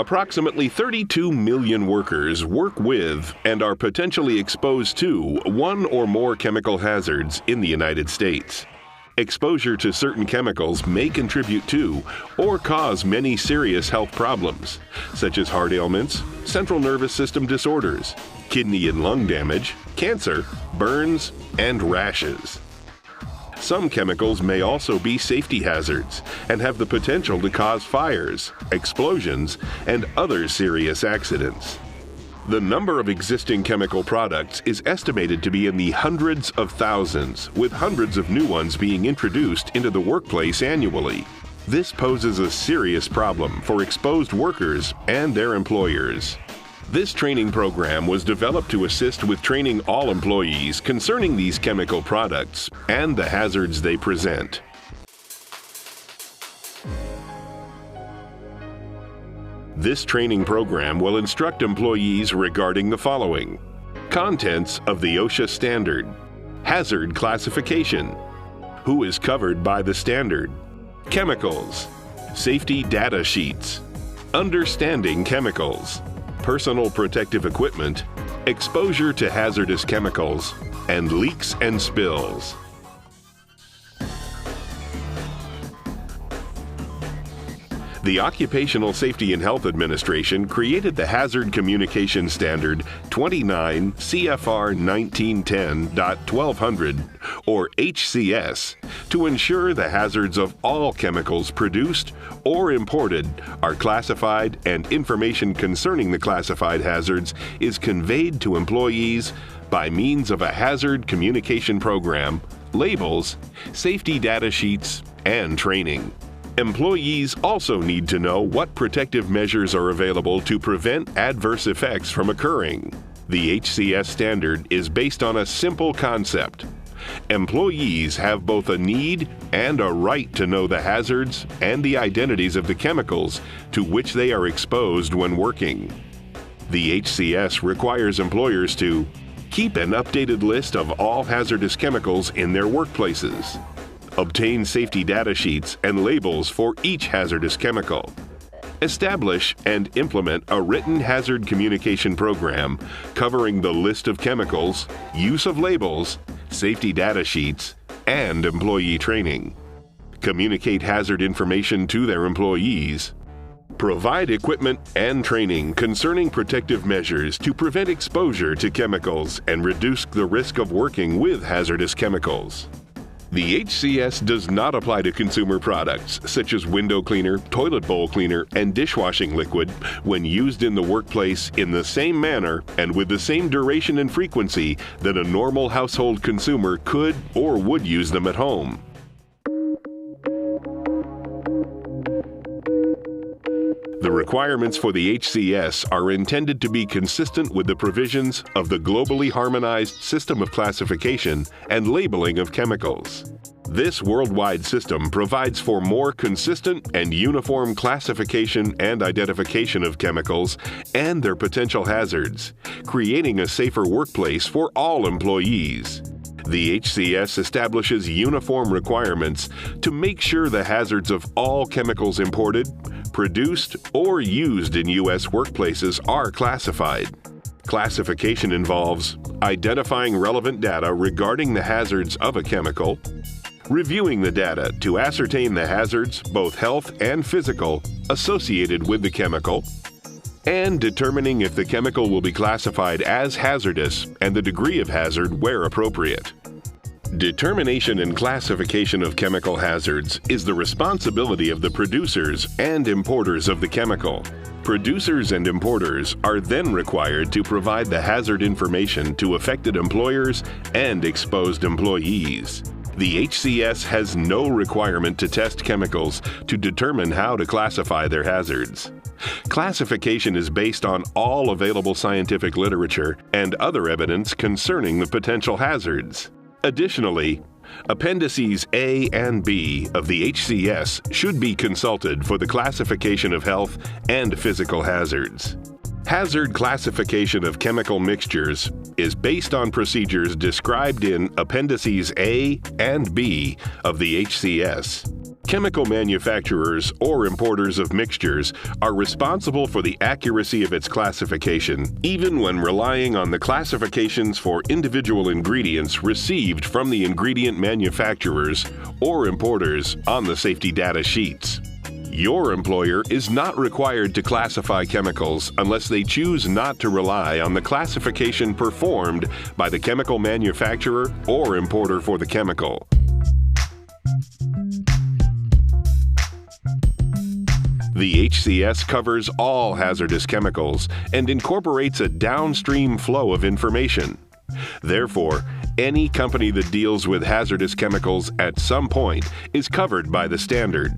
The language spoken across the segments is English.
Approximately 32 million workers work with and are potentially exposed to one or more chemical hazards in the United States. Exposure to certain chemicals may contribute to or cause many serious health problems, such as heart ailments, central nervous system disorders, kidney and lung damage, cancer, burns, and rashes. Some chemicals may also be safety hazards and have the potential to cause fires, explosions, and other serious accidents. The number of existing chemical products is estimated to be in the hundreds of thousands, with hundreds of new ones being introduced into the workplace annually. This poses a serious problem for exposed workers and their employers. This training program was developed to assist with training all employees concerning these chemical products and the hazards they present. This training program will instruct employees regarding the following: contents of the OSHA standard, hazard classification, who is covered by the standard, chemicals, safety data sheets, understanding chemicals, personal protective equipment, exposure to hazardous chemicals, and leaks and spills. The Occupational Safety and Health Administration created the Hazard Communication Standard 29 CFR 1910.1200, or HCS, to ensure the hazards of all chemicals produced or imported are classified and information concerning the classified hazards is conveyed to employees by means of a hazard communication program, labels, safety data sheets, and training. Employees also need to know what protective measures are available to prevent adverse effects from occurring. The HCS standard is based on a simple concept. Employees have both a need and a right to know the hazards and the identities of the chemicals to which they are exposed when working. The HCS requires employers to keep an updated list of all hazardous chemicals in their workplaces, obtain safety data sheets and labels for each hazardous chemical, establish and implement a written hazard communication program covering the list of chemicals, use of labels, safety data sheets, and employee training, communicate hazard information to their employees, provide equipment and training concerning protective measures to prevent exposure to chemicals and reduce the risk of working with hazardous chemicals. The HCS does not apply to consumer products such as window cleaner, toilet bowl cleaner, and dishwashing liquid when used in the workplace in the same manner and with the same duration and frequency that a normal household consumer could or would use them at home. The requirements for the HCS are intended to be consistent with the provisions of the globally harmonized system of classification and labeling of chemicals. This worldwide system provides for more consistent and uniform classification and identification of chemicals and their potential hazards, creating a safer workplace for all employees. The HCS establishes uniform requirements to make sure the hazards of all chemicals imported, produced, or used in U.S. workplaces are classified. Classification involves identifying relevant data regarding the hazards of a chemical, reviewing the data to ascertain the hazards, both health and physical, associated with the chemical, and determining if the chemical will be classified as hazardous and the degree of hazard where appropriate. Determination and classification of chemical hazards is the responsibility of the producers and importers of the chemical. Producers and importers are then required to provide the hazard information to affected employers and exposed employees. The HCS has no requirement to test chemicals to determine how to classify their hazards. Classification is based on all available scientific literature and other evidence concerning the potential hazards. Additionally, Appendices A and B of the HCS should be consulted for the classification of health and physical hazards. Hazard classification of chemical mixtures is based on procedures described in Appendices A and B of the HCS. Chemical manufacturers or importers of mixtures are responsible for the accuracy of its classification, even when relying on the classifications for individual ingredients received from the ingredient manufacturers or importers on the safety data sheets. Your employer is not required to classify chemicals unless they choose not to rely on the classification performed by the chemical manufacturer or importer for the chemical. The HCS covers all hazardous chemicals and incorporates a downstream flow of information. Therefore, any company that deals with hazardous chemicals at some point is covered by the standard.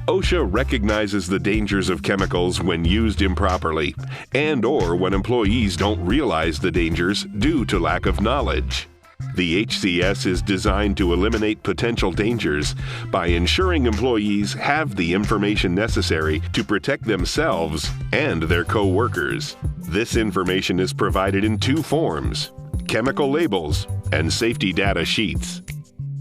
OSHA recognizes the dangers of chemicals when used improperly and/or when employees don't realize the dangers due to lack of knowledge. The HCS is designed to eliminate potential dangers by ensuring employees have the information necessary to protect themselves and their co-workers. This information is provided in two forms: chemical labels and safety data sheets.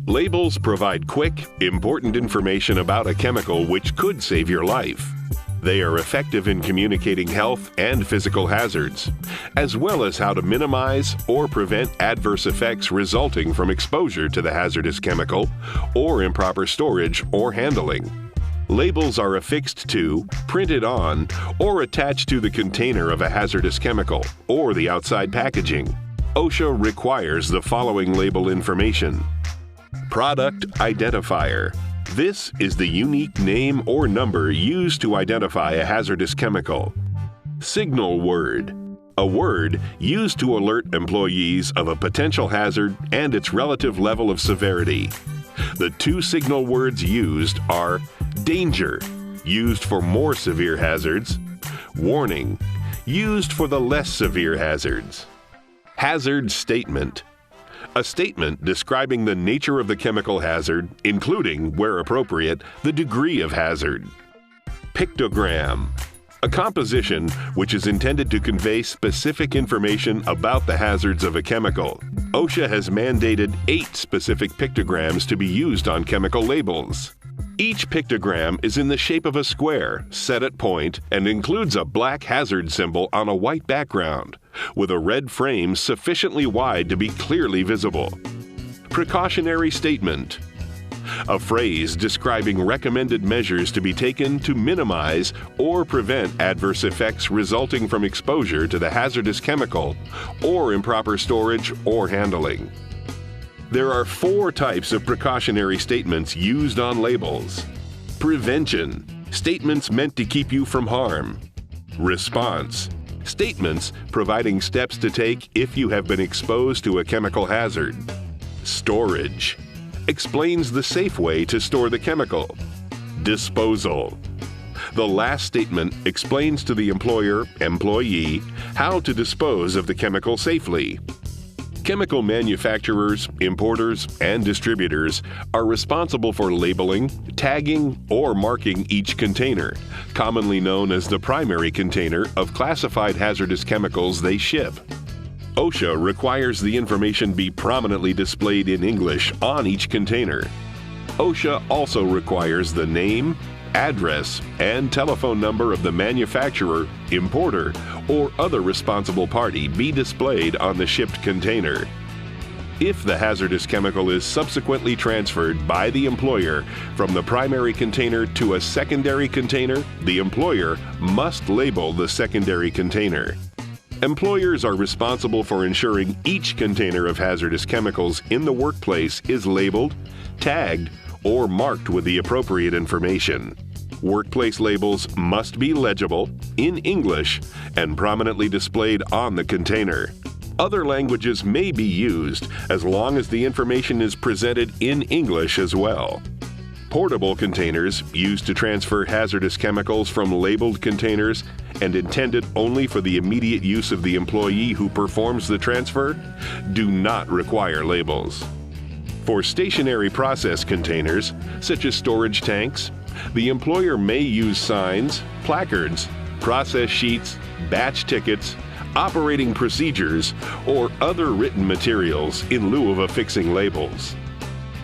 Labels provide quick, important information about a chemical which could save your life. They are effective in communicating health and physical hazards, as well as how to minimize or prevent adverse effects resulting from exposure to the hazardous chemical or improper storage or handling. Labels are affixed to, printed on, or attached to the container of a hazardous chemical or the outside packaging. OSHA requires the following label information. Product identifier. This is the unique name or number used to identify a hazardous chemical. Signal word. A word used to alert employees of a potential hazard and its relative level of severity. The two signal words used are danger, used for more severe hazards, warning, used for the less severe hazards. Hazard statement. A statement describing the nature of the chemical hazard, including, where appropriate, the degree of hazard. Pictogram. A composition which is intended to convey specific information about the hazards of a chemical. OSHA has mandated 8 specific pictograms to be used on chemical labels. Each pictogram is in the shape of a square, set at point, and includes a black hazard symbol on a white background, with a red frame sufficiently wide to be clearly visible. Precautionary statement. A phrase describing recommended measures to be taken to minimize or prevent adverse effects resulting from exposure to the hazardous chemical or improper storage or handling. There are 4 types of precautionary statements used on labels. Prevention. Statements meant to keep you from harm. Response. Statements providing steps to take if you have been exposed to a chemical hazard. Storage. Explains the safe way to store the chemical. Disposal. The last statement explains to the employee how to dispose of the chemical safely. Chemical manufacturers, importers, and distributors are responsible for labeling, tagging, or marking each container, commonly known as the primary container of classified hazardous chemicals they ship. OSHA requires the information be prominently displayed in English on each container. OSHA also requires the name, address, and telephone number of the manufacturer, importer, or other responsible party be displayed on the shipped container. If the hazardous chemical is subsequently transferred by the employer from the primary container to a secondary container, the employer must label the secondary container. Employers are responsible for ensuring each container of hazardous chemicals in the workplace is labeled, tagged, or marked with the appropriate information. Workplace labels must be legible, in English, and prominently displayed on the container. Other languages may be used as long as the information is presented in English as well. Portable containers used to transfer hazardous chemicals from labeled containers and intended only for the immediate use of the employee who performs the transfer do not require labels. For stationary process containers, such as storage tanks, the employer may use signs, placards, process sheets, batch tickets, operating procedures, or other written materials in lieu of affixing labels.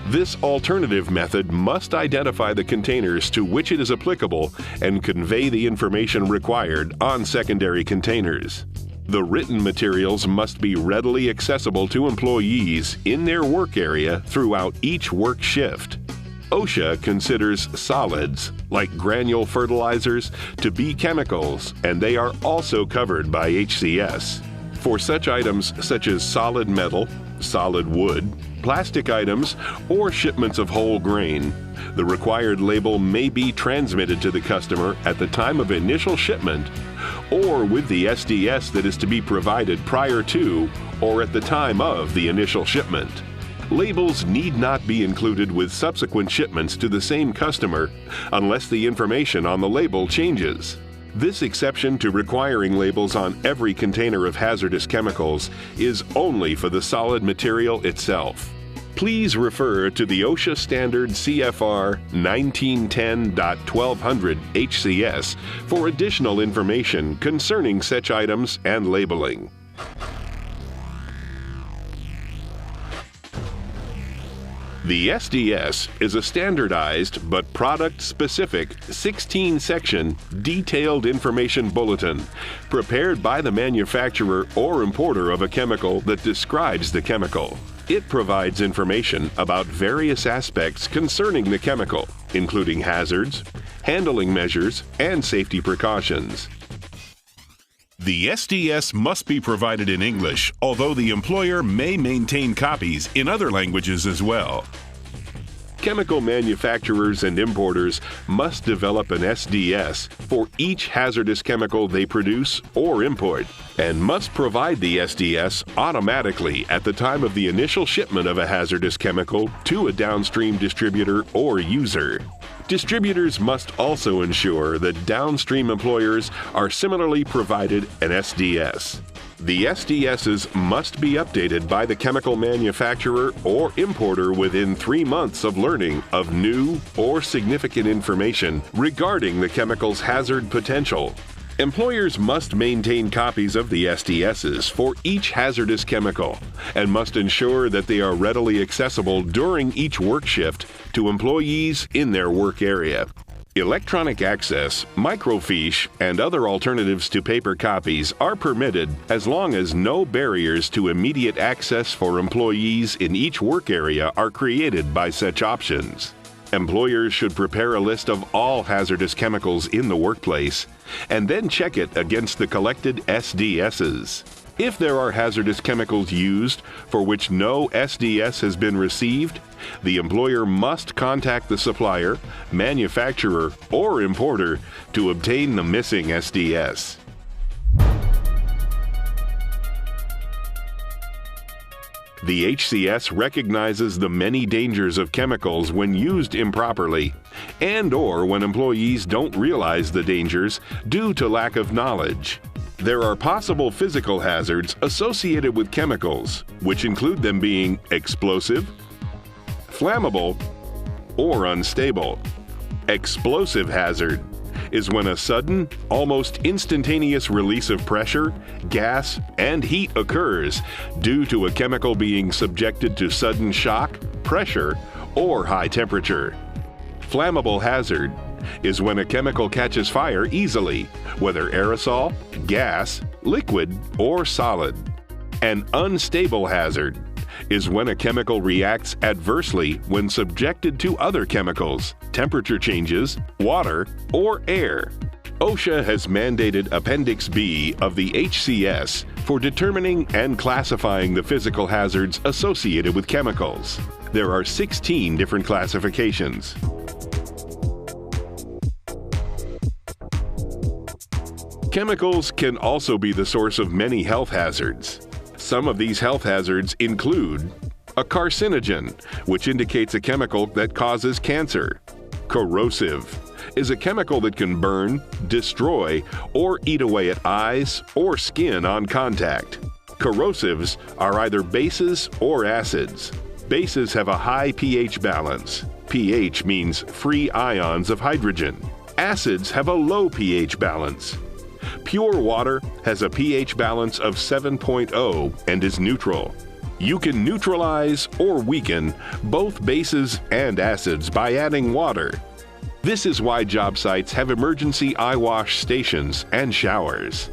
This alternative method must identify the containers to which it is applicable and convey the information required on secondary containers. The written materials must be readily accessible to employees in their work area throughout each work shift. OSHA considers solids, like granule fertilizers, to be chemicals, and they are also covered by HCS. For such items such as solid metal, solid wood, plastic items, or shipments of whole grain, the required label may be transmitted to the customer at the time of initial shipment or with the SDS that is to be provided prior to or at the time of the initial shipment. Labels need not be included with subsequent shipments to the same customer unless the information on the label changes. This exception to requiring labels on every container of hazardous chemicals is only for the solid material itself. Please refer to the OSHA Standard CFR 1910.1200 HCS for additional information concerning such items and labeling. The SDS is a standardized but product-specific 16-section detailed information bulletin prepared by the manufacturer or importer of a chemical that describes the chemical. It provides information about various aspects concerning the chemical, including hazards, handling measures, and safety precautions. The SDS must be provided in English, although the employer may maintain copies in other languages as well. Chemical manufacturers and importers must develop an SDS for each hazardous chemical they produce or import, and must provide the SDS automatically at the time of the initial shipment of a hazardous chemical to a downstream distributor or user. Distributors must also ensure that downstream employers are similarly provided an SDS. The SDSs must be updated by the chemical manufacturer or importer within 3 months of learning of new or significant information regarding the chemical's hazard potential. Employers must maintain copies of the SDSs for each hazardous chemical and must ensure that they are readily accessible during each work shift to employees in their work area. Electronic access, microfiche, and other alternatives to paper copies are permitted as long as no barriers to immediate access for employees in each work area are created by such options. Employers should prepare a list of all hazardous chemicals in the workplace and then check it against the collected SDSs. If there are hazardous chemicals used for which no SDS has been received, the employer must contact the supplier, manufacturer, or importer to obtain the missing SDS. The HCS recognizes the many dangers of chemicals when used improperly and/or when employees don't realize the dangers due to lack of knowledge. There are possible physical hazards associated with chemicals, which include them being explosive, flammable, or unstable. Explosive hazard is when a sudden, almost instantaneous release of pressure, gas, and heat occurs due to a chemical being subjected to sudden shock, pressure, or high temperature. Flammable hazard is when a chemical catches fire easily, whether aerosol, gas, liquid, or solid. An unstable hazard is when a chemical reacts adversely when subjected to other chemicals, temperature changes, water, or air. OSHA has mandated Appendix B of the HCS for determining and classifying the physical hazards associated with chemicals. There are 16 different classifications. Chemicals can also be the source of many health hazards. Some of these health hazards include a carcinogen, which indicates a chemical that causes cancer. Corrosive is a chemical that can burn, destroy, or eat away at eyes or skin on contact. Corrosives are either bases or acids. Bases have a high pH balance. pH means free ions of hydrogen. Acids have a low pH balance. Pure water has a pH balance of 7.0 and is neutral. You can neutralize or weaken both bases and acids by adding water. This is why job sites have emergency eye wash stations and showers.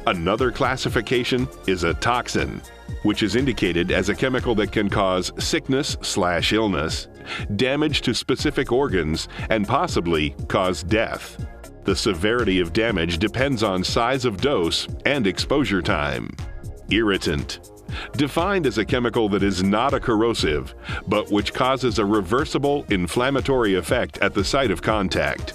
Another classification is a toxin, which is indicated as a chemical that can cause sickness/illness, damage to specific organs, and possibly cause death. The severity of damage depends on size of dose and exposure time. Irritant, defined as a chemical that is not a corrosive, but which causes a reversible inflammatory effect at the site of contact.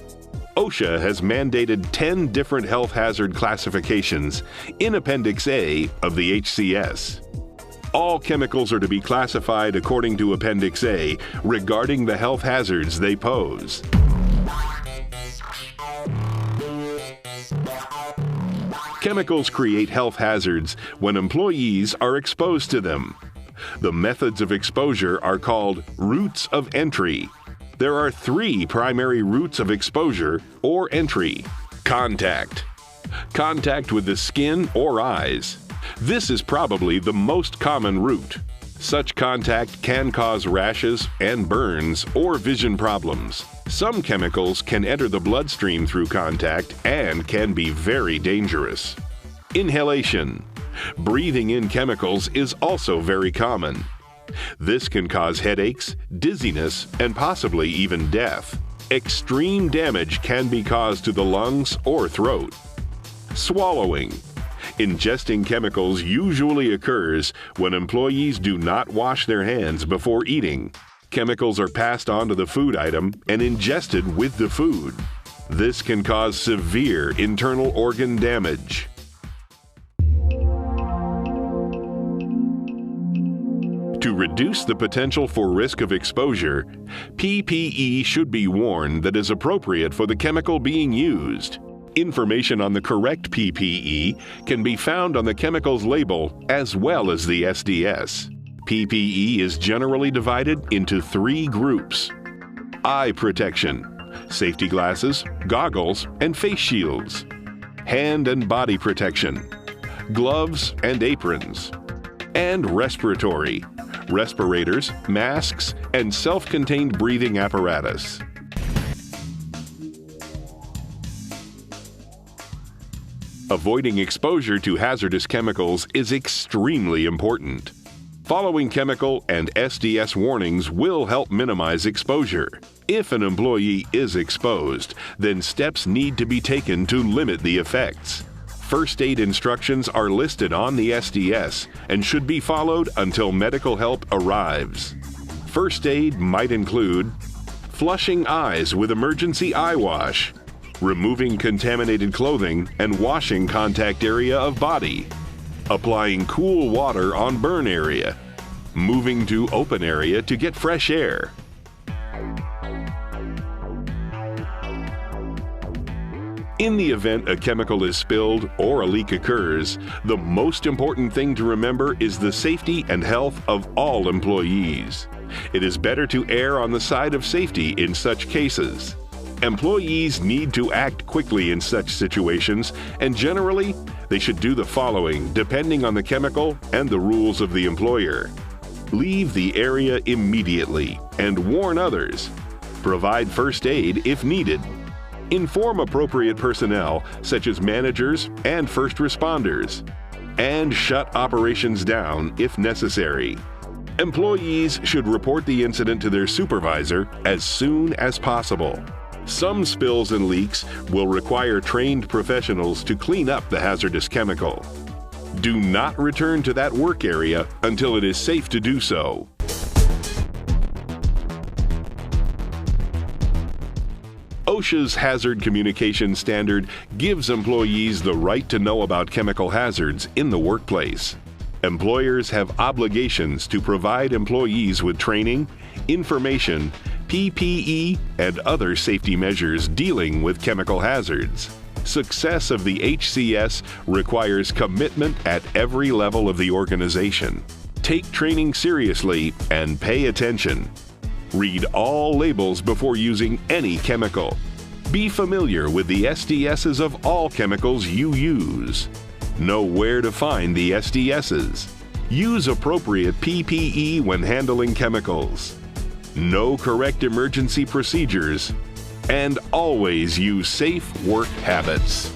OSHA has mandated 10 different health hazard classifications in Appendix A of the HCS. All chemicals are to be classified according to Appendix A regarding the health hazards they pose. Chemicals create health hazards when employees are exposed to them. The methods of exposure are called routes of entry. There are 3 primary routes of exposure or entry. Contact. Contact with the skin or eyes. This is probably the most common route. Such contact can cause rashes and burns or vision problems. Some chemicals can enter the bloodstream through contact and can be very dangerous. Inhalation. Breathing in chemicals is also very common. This can cause headaches, dizziness, and possibly even death. Extreme damage can be caused to the lungs or throat. Swallowing. Ingesting chemicals usually occurs when employees do not wash their hands before eating. Chemicals are passed on to the food item and ingested with the food. This can cause severe internal organ damage. To reduce the potential for risk of exposure, PPE should be worn that is appropriate for the chemical being used. Information on the correct PPE can be found on the chemical's label as well as the SDS. PPE is generally divided into 3 groups: eye protection, safety glasses, goggles, and face shields; hand and body protection, gloves and aprons; and respiratory, respirators, masks, and self-contained breathing apparatus. Avoiding exposure to hazardous chemicals is extremely important. Following chemical and SDS warnings will help minimize exposure. If an employee is exposed, then steps need to be taken to limit the effects. First aid instructions are listed on the SDS and should be followed until medical help arrives. First aid might include flushing eyes with emergency eye wash, removing contaminated clothing and washing contact area of body, applying cool water on burn area, moving to open area to get fresh air. In the event a chemical is spilled or a leak occurs, the most important thing to remember is the safety and health of all employees. It is better to err on the side of safety in such cases. Employees need to act quickly in such situations, and generally, they should do the following depending on the chemical and the rules of the employer. Leave the area immediately and warn others. Provide first aid if needed. Inform appropriate personnel, such as managers and first responders, and shut operations down if necessary. Employees should report the incident to their supervisor as soon as possible. Some spills and leaks will require trained professionals to clean up the hazardous chemical. Do not return to that work area until it is safe to do so. OSHA's Hazard Communication Standard gives employees the right to know about chemical hazards in the workplace. Employers have obligations to provide employees with training, information, PPE, and other safety measures dealing with chemical hazards. Success of the HCS requires commitment at every level of the organization. Take training seriously and pay attention. Read all labels before using any chemical. Be familiar with the SDSs of all chemicals you use. Know where to find the SDSs. Use appropriate PPE when handling chemicals. Know correct emergency procedures. And always use safe work habits.